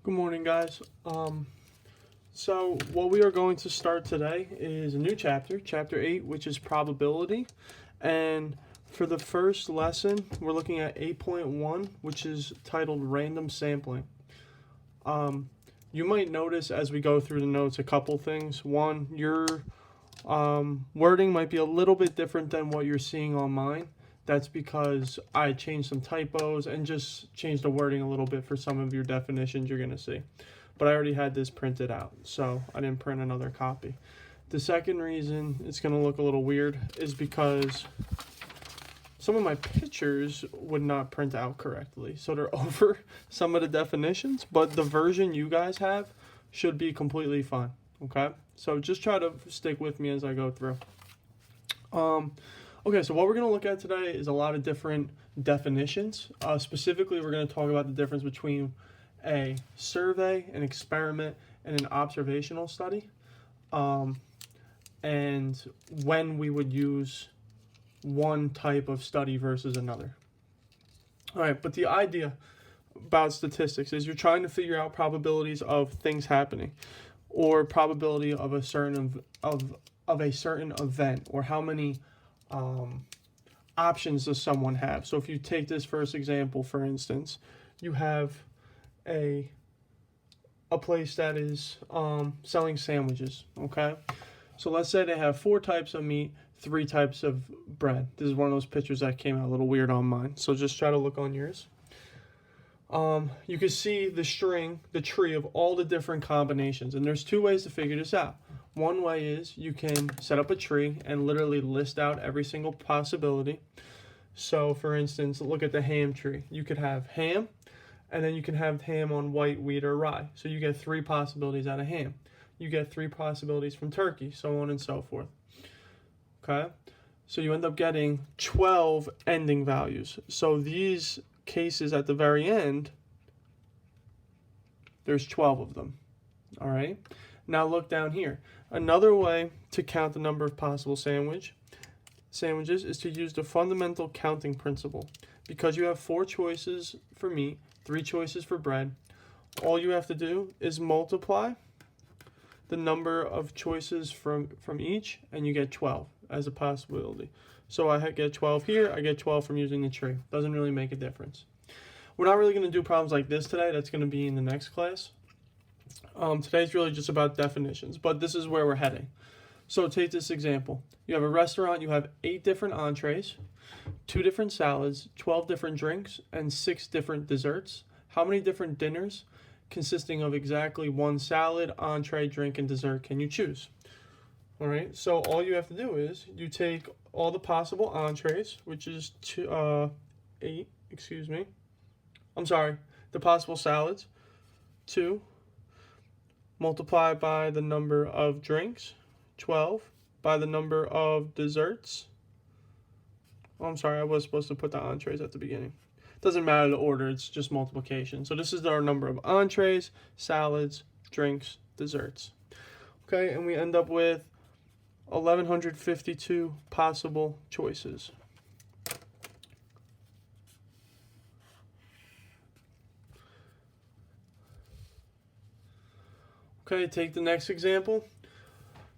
Good morning, guys. So what we are going to start today is a new chapter, chapter 8, which is probability. And for the first lesson, we're looking at 8.1, which is titled random sampling. You might notice as we go through the notes a couple things. One, your wording might be a little bit different than what you're seeing on mine. That's because I changed some typos and just changed the wording a little bit for some of your definitions you're going to see. But I already had this printed out, so I didn't print another copy. The second reason it's going to look a little weird is because some of my pictures would not print out correctly. So they're over some of the definitions, but the version you guys have should be completely fine, okay? So just try to stick with me as I go through. Okay, so what we're going to look at today is a lot of different definitions. Specifically, we're going to talk about the difference between a survey, an experiment, and an observational study, and when we would use one type of study versus another. All right, but the idea about statistics is you're trying to figure out probabilities of things happening, or probability of a certain of a certain event, or how many options does someone have. So if you take this first example, for instance, you have a place that is selling sandwiches, okay? So let's say they have 4 types of meat, 3 types of bread. This is one of those pictures that came out a little weird on mine, so just try to look on yours. You can see the tree of all the different combinations, and there's 2 ways to figure this out. One way is you can set up a tree and literally list out every single possibility. So for instance, look at the ham tree. You could have ham, and then you can have ham on white, wheat, or rye. So you get 3 possibilities out of ham. You get 3 possibilities from turkey, so on and so forth. Okay? So you end up getting 12 ending values. So these cases at the very end, there's 12 of them. All right? Now look down here. Another way to count the number of possible sandwiches is to use the fundamental counting principle. Because you have 4 choices for meat, 3 choices for bread, all you have to do is multiply the number of choices from each, and you get 12 as a possibility. So I get 12 here, I get 12 from using the tree. Doesn't really make a difference. We're not really going to do problems like this today. That's going to be in the next class. Today's really just about definitions, but this is where we're heading. So take this example. You have a restaurant, you have 8 different entrees, 2 different salads, 12 different drinks, and 6 different desserts. How many different dinners consisting of exactly 1 salad, entree, drink, and dessert can you choose? All right, so all you have to do is you take all the possible entrees, which is 8, the possible salads, 2, multiply by the number of drinks, 12, by the number of desserts. Oh, I'm sorry, I was supposed to put the entrees at the beginning. Doesn't matter the order, it's just multiplication. So this is our number of entrees, salads, drinks, desserts. Okay, and we end up with 1,152 possible choices. Okay, take the next example.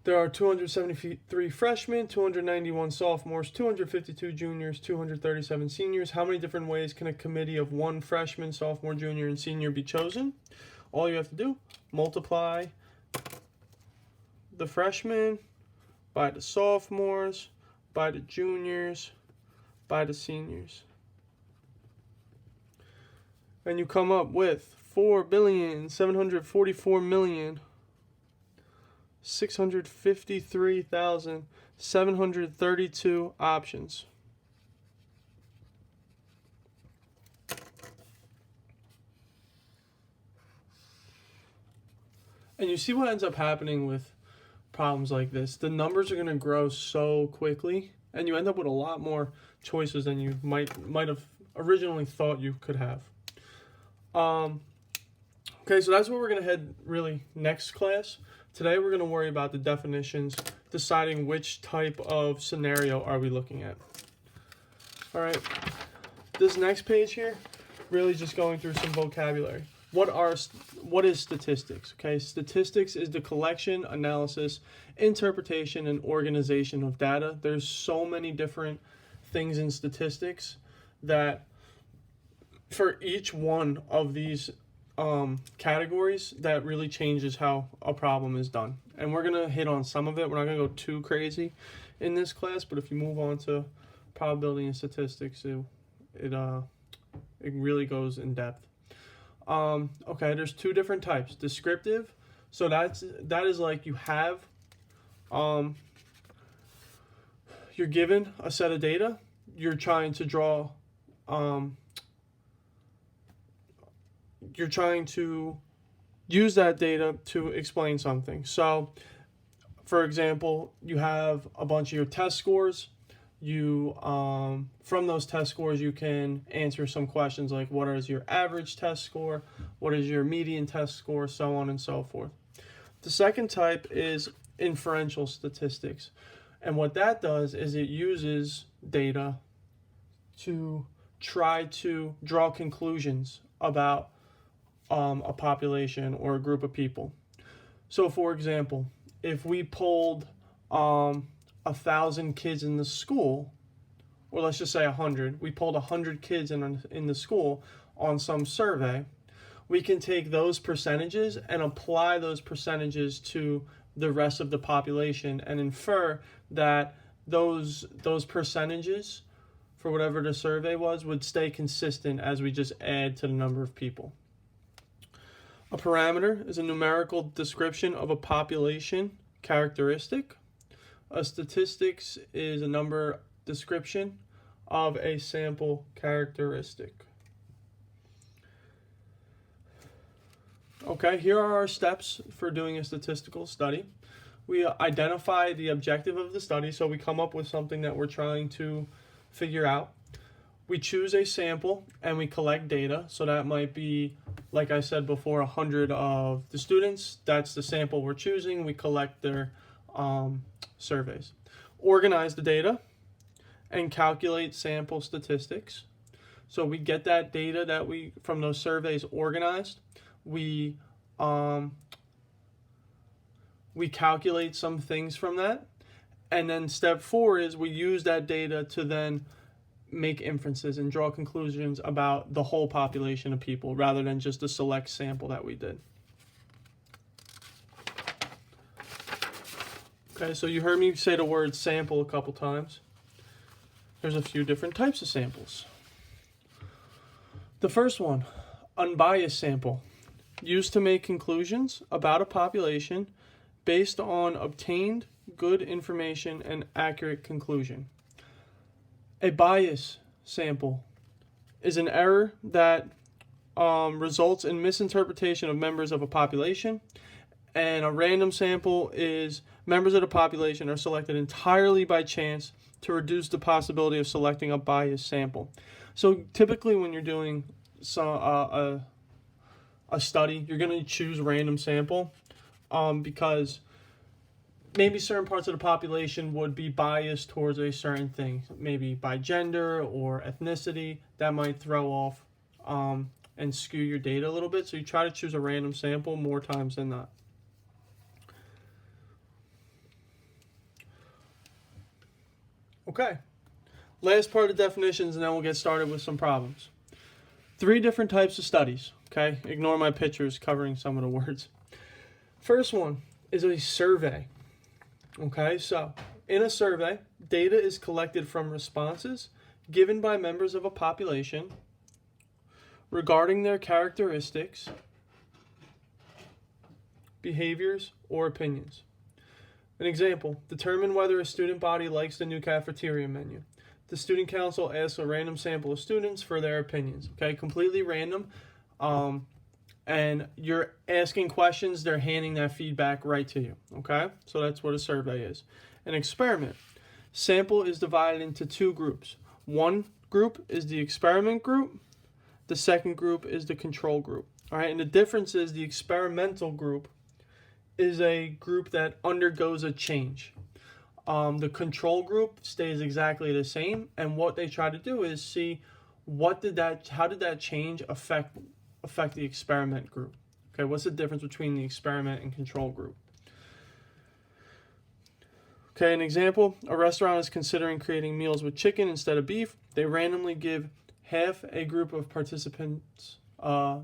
There are 273 freshmen, 291 sophomores, 252 juniors, 237 seniors. How many different ways can a committee of 1 freshman, sophomore, junior, and senior be chosen? All you have to do, multiply the freshmen by the sophomores, by the juniors, by the seniors. And you come up with 4,744,653,732 options. And you see what ends up happening with problems like this. The numbers are going to grow so quickly, and you end up with a lot more choices than you might have originally thought you could have. Okay, so that's where we're going to head really next class. Today we're going to worry about the definitions, deciding which type of scenario are we looking at. All right, this next page here, really just going through some vocabulary. what is statistics? Okay, statistics is the collection, analysis, interpretation, and organization of data. There's so many different things in statistics that for each one of these categories, that really changes how a problem is done. And we're going to hit on some of it. We're not going to go too crazy in this class, but if you move on to probability and statistics, it really goes in depth. Okay, there's two different types. Descriptive, so that is like you have, you're given a set of data, you're trying to draw, you're trying to use that data to explain something. So, for example, you have a bunch of your test scores. You from those test scores you can answer some questions like what is your average test score, what is your median test score, so on and so forth. The second type is inferential statistics, and what that does is it uses data to try to draw conclusions about a population or a group of people. So for example, if we polled 1,000 kids in the school, or let's just say 100, we polled 100 kids in the school on some survey, we can take those percentages and apply those percentages to the rest of the population and infer that those percentages for whatever the survey was would stay consistent as we just add to the number of people. A parameter is a numerical description of a population characteristic. A statistics is a number description of a sample characteristic. Okay, here are our steps for doing a statistical study. We identify the objective of the study, so we come up with something that we're trying to figure out. We choose a sample and we collect data, so that might be, like I said before, 100 of the students. That's the sample we're choosing. We collect their surveys. Organize the data and calculate sample statistics. So we get that data that from those surveys organized. We calculate some things from that, and then step 4 is we use that data to then make inferences and draw conclusions about the whole population of people rather than just a select sample that we did. Okay, so you heard me say the word sample a couple times. There's a few different types of samples. The first one, unbiased sample, used to make conclusions about a population based on obtained good information and accurate conclusion. A bias sample is an error that results in misinterpretation of members of a population, and a random sample is members of the population are selected entirely by chance to reduce the possibility of selecting a biased sample. So typically when you're doing a study, you're going to choose random sample because maybe certain parts of the population would be biased towards a certain thing, maybe by gender or ethnicity. That might throw off and skew your data a little bit. So you try to choose a random sample more times than not. Okay, last part of the definitions, and then we'll get started with some problems. 3 different types of studies, okay? Ignore my pictures covering some of the words. First one is a survey. Okay, so in a survey, data is collected from responses given by members of a population regarding their characteristics, behaviors, or opinions. An example, determine whether a student body likes the new cafeteria menu. The student council asks a random sample of students for their opinions. Okay, completely random. And you're asking questions, they're handing that feedback right to you, okay? So that's what a survey is. An experiment. Sample is divided into 2 groups. One group is the experiment group. The second group is the control group, all right? And the difference is the experimental group is a group that undergoes a change. The control group stays exactly the same, and what they try to do is see how did that change affect affect the experiment group? Okay, what's the difference between the experiment and control group? Okay, an example, a restaurant is considering creating meals with chicken instead of beef. They randomly give half a group of participants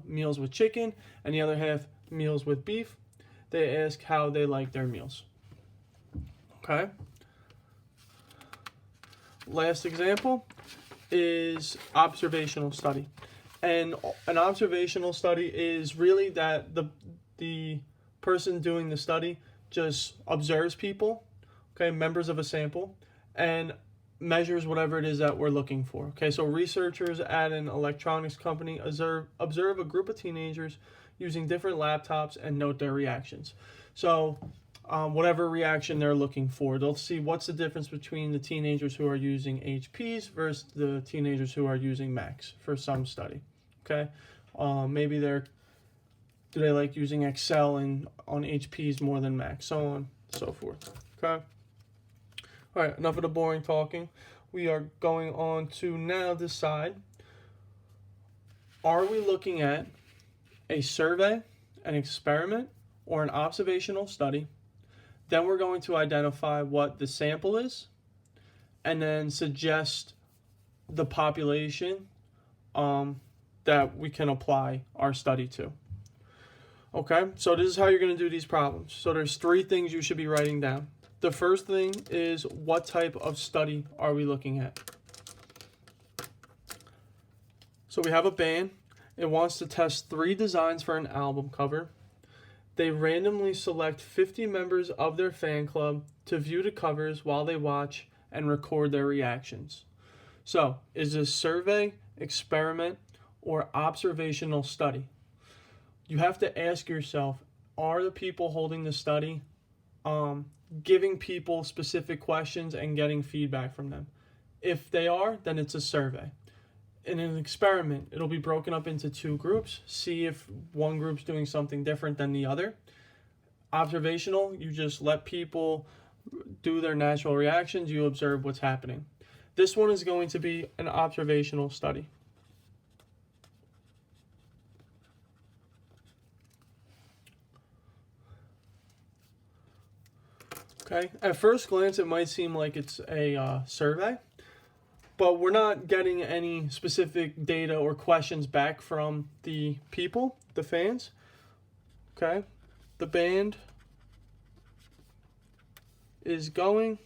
meals with chicken and the other half meals with beef. They ask how they like their meals. Okay. Last example is observational study. And an observational study is really that the person doing the study just observes people, okay, members of a sample, and measures whatever it is that we're looking for. Okay, so researchers at an electronics company observe a group of teenagers using different laptops and note their reactions. So whatever reaction they're looking for, they'll see what's the difference between the teenagers who are using HPs versus the teenagers who are using Macs for some study. Okay, maybe do they like using Excel on HPs more than Macs, so on and so forth. Okay. All right, enough of the boring talking. We are going on to now decide, are we looking at a survey, an experiment, or an observational study? Then we're going to identify what the sample is and then suggest the population that we can apply our study to. Okay, so this is how you're going to do these problems. So there's 3 things you should be writing down. The first thing is, what type of study are we looking at? So we have a band. It wants to test 3 designs for an album cover. They randomly select 50 members of their fan club to view the covers while they watch and record their reactions. So, is this survey, experiment, or observational study? You have to ask yourself, are the people holding the study giving people specific questions and getting feedback from them? If they are, then it's a survey. In an experiment, it'll be broken up into 2 groups. See if one group's doing something different than the other. Observational, you just let people do their natural reactions. You observe what's happening. This one is going to be an observational study. Okay, at first glance, it might seem like it's a survey, but we're not getting any specific data or questions back from the people, the fans. Okay, the band is going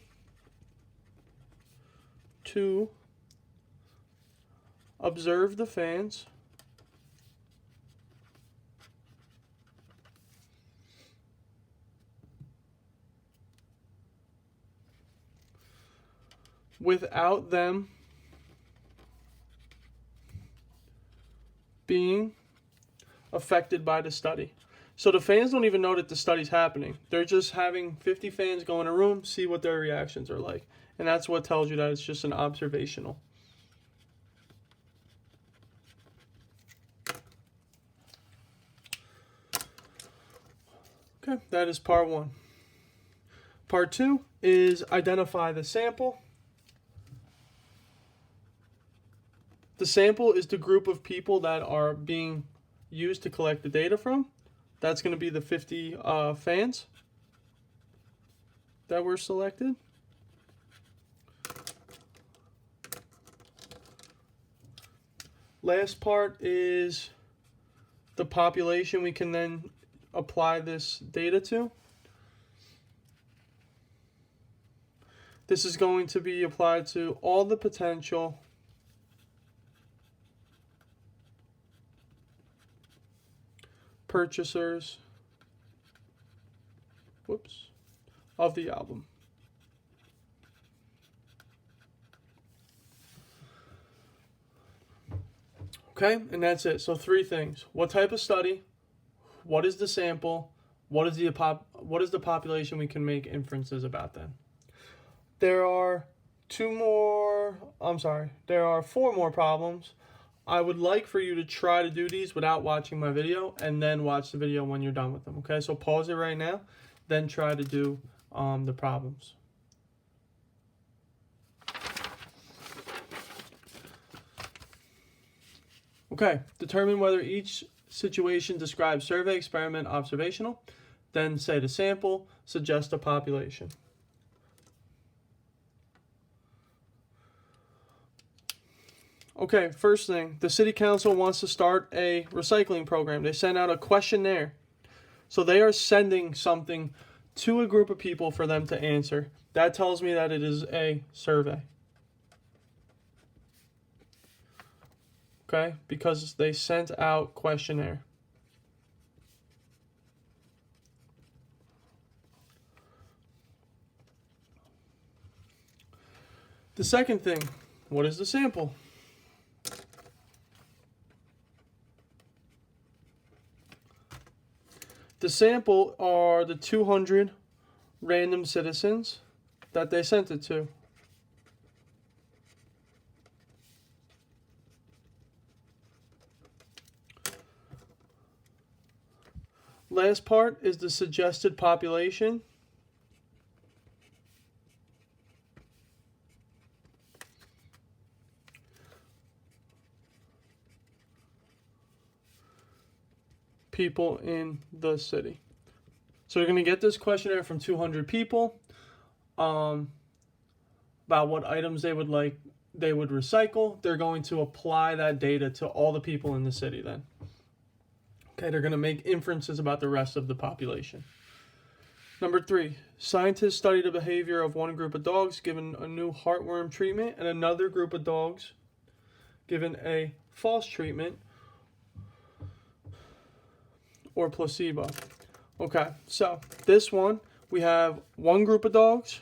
to observe the fans without them being affected by the study. So the fans don't even know that the study's happening. They're just having 50 fans go in a room, see what their reactions are like. And that's what tells you that it's just an observational. Okay, that is part 1. Part 2 is identify the sample. The sample is the group of people that are being used to collect the data from. That's going to be the 50 fans that were selected. Last part is the population we can then apply this data to. This is going to be applied to all the potential purchasers of the album. Okay, and that's it. So 3 things. What type of study? What is the sample? What is the population we can make inferences about them? There are 4 more problems. I would like for you to try to do these without watching my video and then watch the video when you're done with them. Okay, so pause it right now, then try to do the problems. Okay, determine whether each situation, describe, survey, experiment, observational. Then say the sample, suggest a population. Okay, first thing, the city council wants to start a recycling program. They send out a questionnaire. So they are sending something to a group of people for them to answer. That tells me that it is a survey. Okay, because they sent out questionnaire. The second thing, what is the sample? The sample are the 200 random citizens that they sent it to. Last part is the suggested population. People in the city. So you're going to get this questionnaire from 200 people about what items they would recycle. They're going to apply that data to all the people in the city then. Okay, they're going to make inferences about the rest of the population. Number 3, scientists study the behavior of one group of dogs given a new heartworm treatment and another group of dogs given a false treatment or placebo. Okay, so this one, we have one group of dogs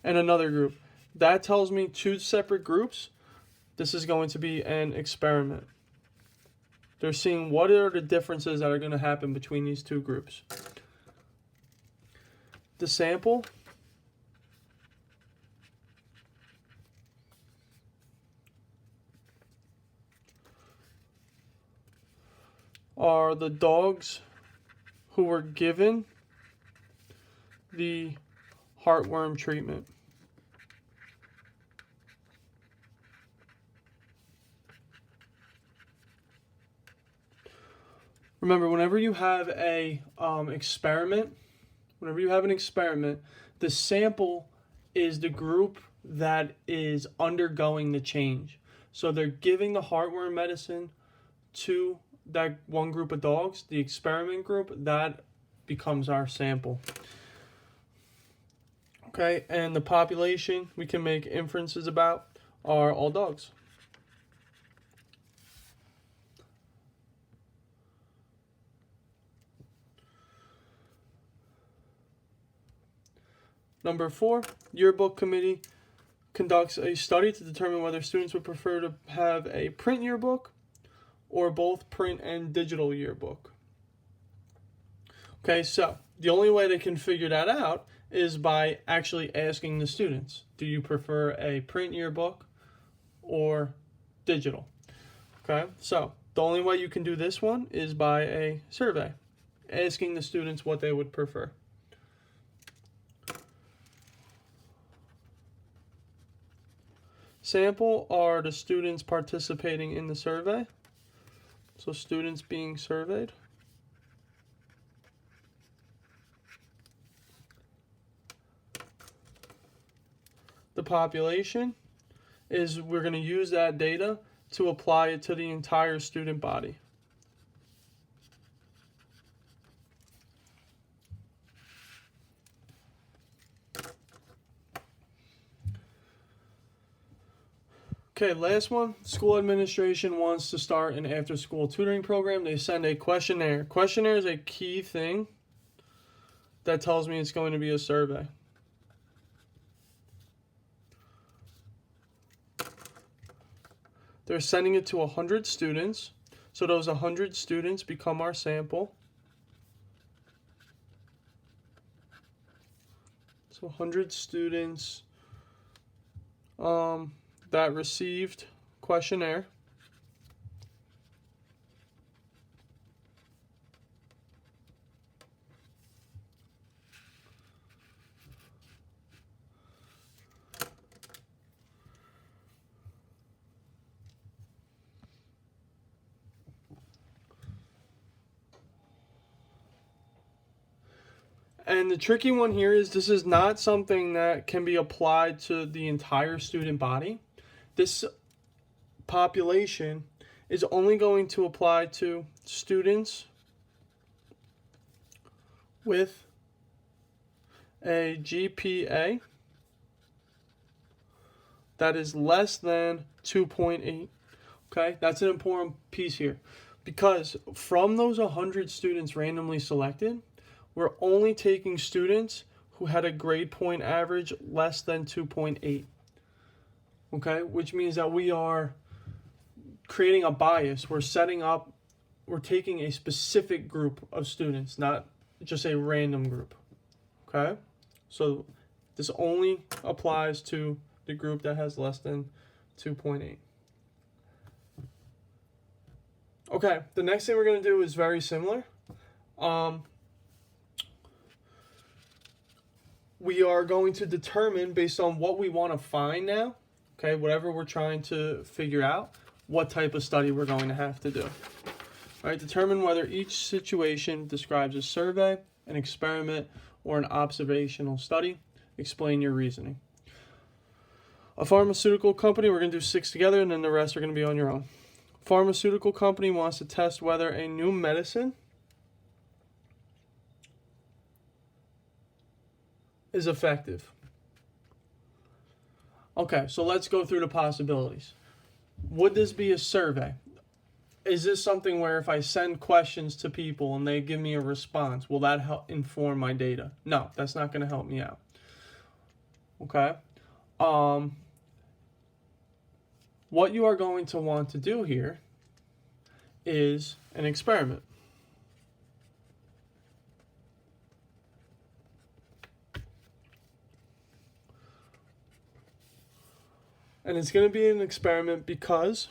and another group. That tells me 2 separate groups. This is going to be an experiment. They're seeing what are the differences that are going to happen between these 2 groups. The sample are the dogs who were given the heartworm treatment. Remember, whenever you have an experiment, the sample is the group that is undergoing the change. So they're giving the heartworm medicine to that one group of dogs, the experiment group, that becomes our sample. Okay, and the population we can make inferences about are all dogs. Number 4, yearbook committee conducts a study to determine whether students would prefer to have a print yearbook or both print and digital yearbook. Okay, so the only way they can figure that out is by actually asking the students, do you prefer a print yearbook or digital? Okay, so the only way you can do this one is by a survey, asking the students what they would prefer. Sample are the students participating in the survey. So students being surveyed. The population is we're going to use that data to apply it to the entire student body. Okay, last one. School administration wants to start an after-school tutoring program. They send a questionnaire. Questionnaire is a key thing that tells me it's going to be a survey. They're sending it to 100 students. So those 100 students become our sample. So 100 students that received questionnaire. And the tricky one here is this is not something that can be applied to the entire student body. This population is only going to apply to students with a GPA that is less than 2.8. Okay, that's an important piece here, because from those 100 students randomly selected, we're only taking students who had a grade point average less than 2.8. Okay, which means that we are creating a bias. We're taking a specific group of students, not just a random group. Okay, so this only applies to the group that has less than 2.8. Okay, the next thing we're going to do is very similar. We are going to determine, based on what we want to find now, okay, whatever we're trying to figure out, what type of study we're going to have to do. All right, determine whether each situation describes a survey, an experiment, or an observational study. Explain your reasoning. A pharmaceutical company, we're going to do 6 together, and then the rest are going to be on your own. Pharmaceutical company wants to test whether a new medicine is effective. Okay, so let's go through the possibilities. Would this be a survey? Is this something where if I send questions to people and they give me a response, will that help inform my data? No, that's not going to help me out. Okay. What you are going to want to do here is an experiment. And it's going to be an experiment because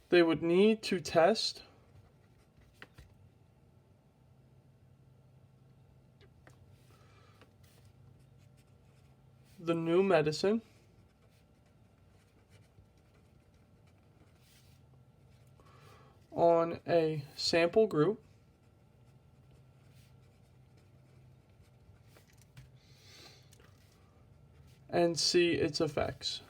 they would need to test the new medicine on a sample group and see its effects.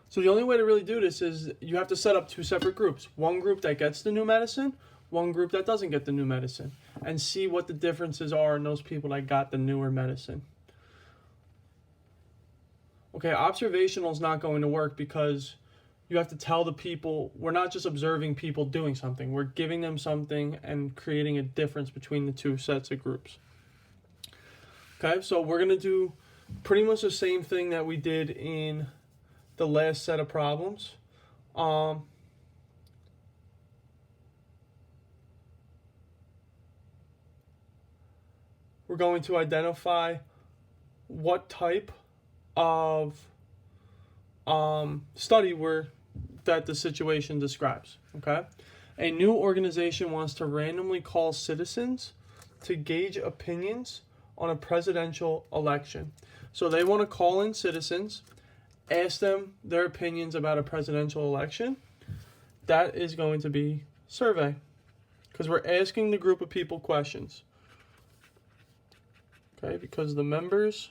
So the only way to really do this is you have to set up 2 separate groups. One group that gets the new medicine, one group that doesn't get the new medicine, and see what the differences are in those people that got the newer medicine. Okay, observational is not going to work because you have to tell the people, we're not just observing people doing something, we're giving them something and creating a difference between the 2 sets of groups. Okay, so we're going to do pretty much the same thing that we did in the last set of problems. We're going to identify what type of study that the situation describes. Okay, a new organization wants to randomly call citizens to gauge opinions on a presidential election. So they want to call in citizens, ask them their opinions about a presidential election. That is going to be survey, because we're asking the group of people questions. Okay, because the members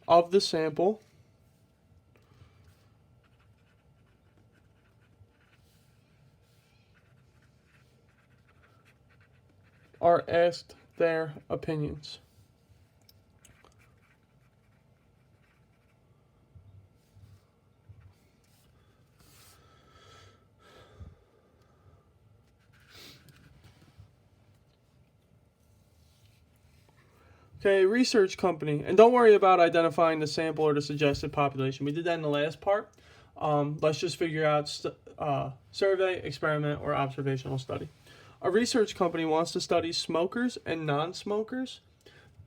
of the sample are asked their opinions. Okay, research company. And don't worry about identifying the sample or the suggested population. We did that in the last part. Let's just figure out survey, experiment, or observational study. A research company wants to study smokers and non-smokers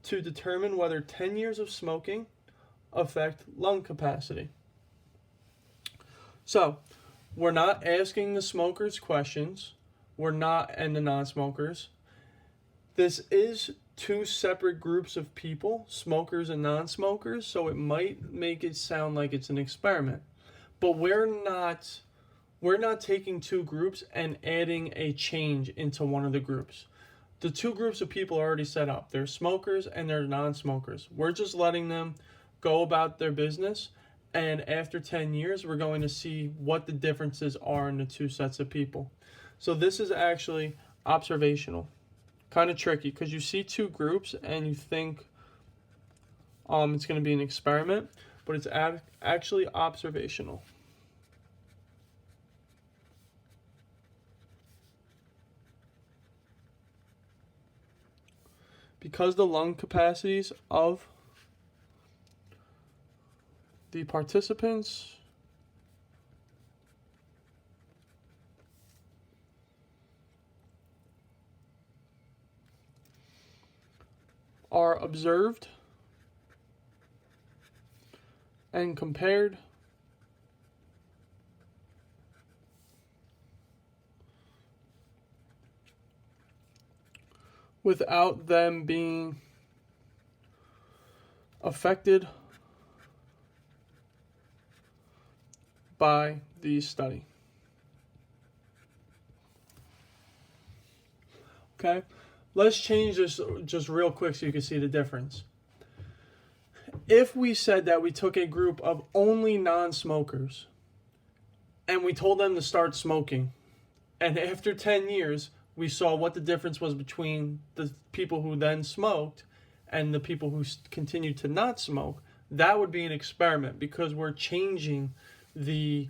to determine whether 10 years of smoking affect lung capacity. So, we're not asking the smokers questions. And the non-smokers. This is two separate groups of people, smokers and non-smokers, so it might make it sound like it's an experiment. But we're not taking two groups and adding a change into one of the groups. The two groups of people are already set up. They're smokers and they're non-smokers. We're just letting them go about their business, and after 10 years, we're going to see what the differences are in the two sets of people. So this is actually observational. Kind of tricky because you see two groups and you think it's going to be an experiment, but it's actually observational. Because the lung capacities of the participants are observed and compared without them being affected by the study. Okay, let's change this just real quick so you can see the difference. If we said that we took a group of only non-smokers and we told them to start smoking, and after 10 years, we saw what the difference was between the people who then smoked and the people who continued to not smoke, that would be an experiment because we're changing the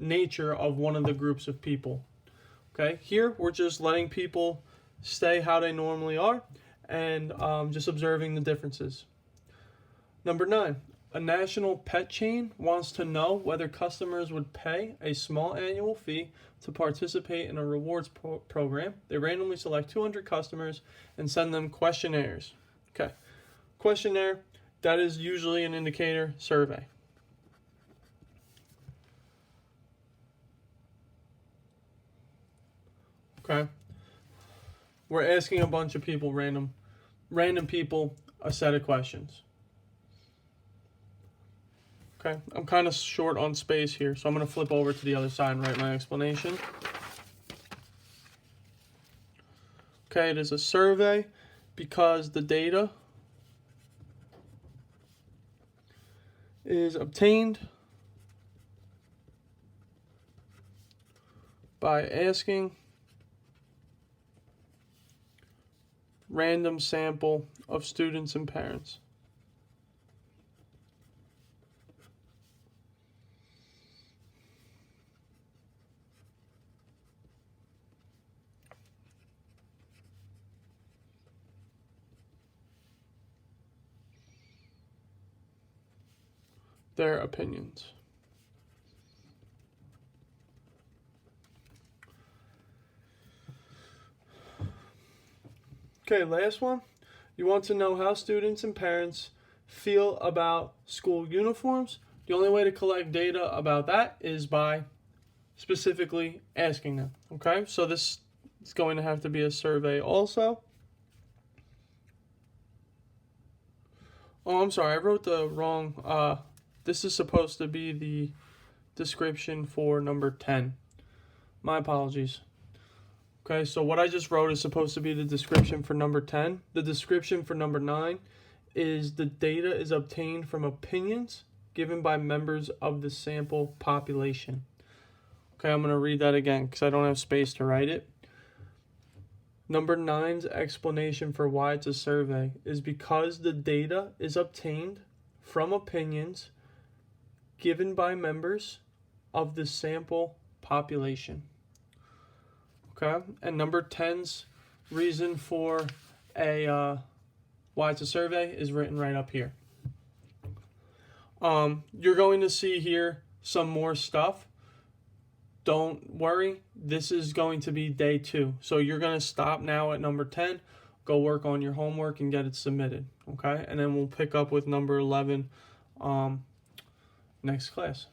nature of one of the groups of people. Okay, here we're just letting people stay how they normally are and just observing the differences. Number 9, a national pet chain wants to know whether customers would pay a small annual fee to participate in a rewards program. They randomly select 200 customers and send them questionnaires. Okay, questionnaire, that is usually an indicator survey. Okay, we're asking a bunch of people, random people, a set of questions. Okay, I'm kind of short on space here, so I'm going to flip over to the other side and write my explanation. Okay, it is a survey because the data is obtained by asking random sample of students and parents. Their opinions. Okay, last one. You want to know how students and parents feel about school uniforms. The only way to collect data about that is by specifically asking them. Okay, so this is going to have to be a survey also. Oh, I'm sorry, I wrote the wrong, this is supposed to be the description for number 10. My apologies. Okay, so what I just wrote is supposed to be the description for number 10. The description for number 9 is the data is obtained from opinions given by members of the sample population. Okay, I'm going to read that again because I don't have space to write it. Number 9's explanation for why it's a survey is because the data is obtained from opinions given by members of the sample population. Okay, and number 10's reason for why it's a survey is written right up here. You're going to see here some more stuff. Don't worry, this is going to be day 2. So you're going to stop now at number 10, go work on your homework and get it submitted. Okay, and then we'll pick up with number 11 next class.